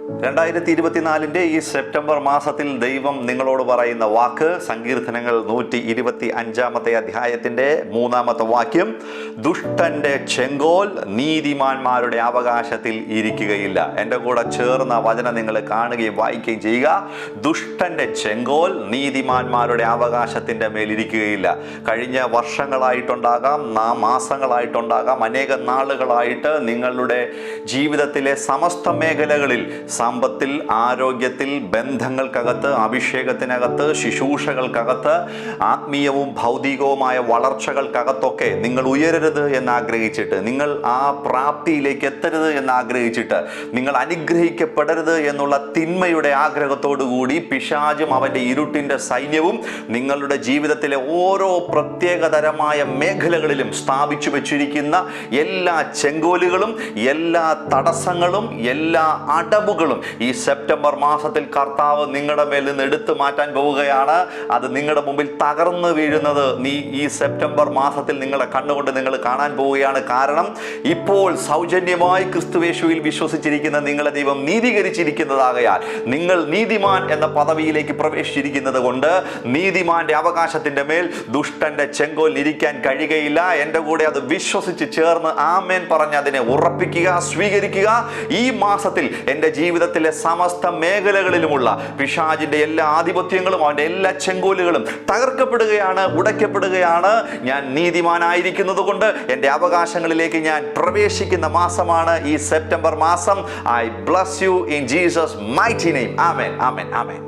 2024 ഈ സെപ്റ്റംബർ മാസത്തിൽ ദൈവം നിങ്ങളോട് പറയുന്ന വാക്ക് സങ്കീർത്തനങ്ങൾ 125 അധ്യായത്തിൻ്റെ 3-ാമത്തെ വാക്യം, ദുഷ്ടന്റെ ചെങ്കോൽ നീതിമാന്മാരുടെ അവകാശത്തിൽ ഇരിക്കുകയില്ല. എൻ്റെ കൂടെ ചേർന്ന വചനം നിങ്ങൾ കാണുകയും വായിക്കുകയും ചെയ്യുക. ദുഷ്ടന്റെ ചെങ്കോൽ നീതിമാന്മാരുടെ അവകാശത്തിൻ്റെ മേലിരിക്കുകയില്ല. കഴിഞ്ഞ വർഷങ്ങളായിട്ടുണ്ടാകാം, മാസങ്ങളായിട്ടുണ്ടാകാം, അനേക നാളുകളായിട്ട് നിങ്ങളുടെ ജീവിതത്തിലെ സമസ്ത മേഖലകളിൽ, സമ്പത്തിൽ, ആരോഗ്യത്തിൽ, ബന്ധങ്ങൾക്കകത്ത്, അഭിഷേകത്തിനകത്ത്, ശുശ്രൂഷകൾക്കകത്ത്, ആത്മീയവും ഭൗതികവുമായ വളർച്ചകൾക്കകത്തൊക്കെ നിങ്ങൾ ഉയരരുത് എന്നാഗ്രഹിച്ചിട്ട്, നിങ്ങൾ ആ പ്രാപ്തിയിലേക്ക് എത്തരുത് എന്നാഗ്രഹിച്ചിട്ട്, നിങ്ങൾ അനുഗ്രഹിക്കപ്പെടരുത് എന്നുള്ള തിന്മയുടെ ആഗ്രഹത്തോടു കൂടി പിശാചും അവൻ്റെ ഇരുട്ടിൻ്റെ സൈന്യവും നിങ്ങളുടെ ജീവിതത്തിലെ ഓരോ പ്രത്യേകതരമായ മേഖലകളിലും സ്ഥാപിച്ചു വെച്ചിരിക്കുന്ന എല്ലാ ചെങ്കോലുകളും, എല്ലാ തടസ്സങ്ങളും, എല്ലാ അടവുകളും ഈ സെപ്റ്റംബർ മാസത്തിൽ കർത്താവ് നിങ്ങളുടെ മേൽ നിന്ന് എടുത്തു മാറ്റാൻ പോവുകയാണ്. അത് നിങ്ങളുടെ മുമ്പിൽ തകർന്നു വീഴുന്നത് ഈ സെപ്റ്റംബർ മാസത്തിൽ നിങ്ങളെ കണ്ണുകൊണ്ട് നിങ്ങൾ കാണാൻ പോവുകയാണ്. കാരണം ഇപ്പോൾ സൗജന്യമായി ക്രിസ്തുയേശുവിൽ വിശ്വസിച്ചിരിക്കുന്ന നിങ്ങളെ ദൈവം നീതീകരിച്ചിരിക്കുന്നതാകയാൽ, നിങ്ങൾ നീതിമാൻ എന്ന പദവിയിലേക്ക് പ്രവേശിച്ചിരിക്കുന്നത് കൊണ്ട് നീതിമാന്റെ അവകാശത്തിന്റെ മേൽ ദുഷ്ടന്റെ ചെങ്കോൽ ഇരിക്കാൻ കഴിയുകയില്ല. എൻ്റെ കൂടെ അത് വിശ്വസിച്ച് ചേർന്ന് ആമേൻ പറഞ്ഞ് അതിനെ ഉറപ്പിക്കുക, സ്വീകരിക്കുക. ഈ മാസത്തിൽ എൻ്റെ ജീവിതത്തിലെ സമസ്ത മേഖലകളിലുമുള്ള പിശാചിന്റെ എല്ലാ ആധിപത്യങ്ങളും അവൻ്റെ എല്ലാ ചെങ്കോലുകളും തകർക്കപ്പെടുകയാണ്, ഉടയ്ക്കപ്പെടുകയാണ്. ഞാൻ നീതിമാനായിരിക്കുന്നത് കൊണ്ട് എൻ്റെ അവകാശങ്ങളിലേക്ക് ഞാൻ പ്രവേശിക്കുന്ന മാസമാണ് ഈ സെപ്റ്റംബർ മാസം. I bless you in Jesus mighty name. Amen, amen, amen.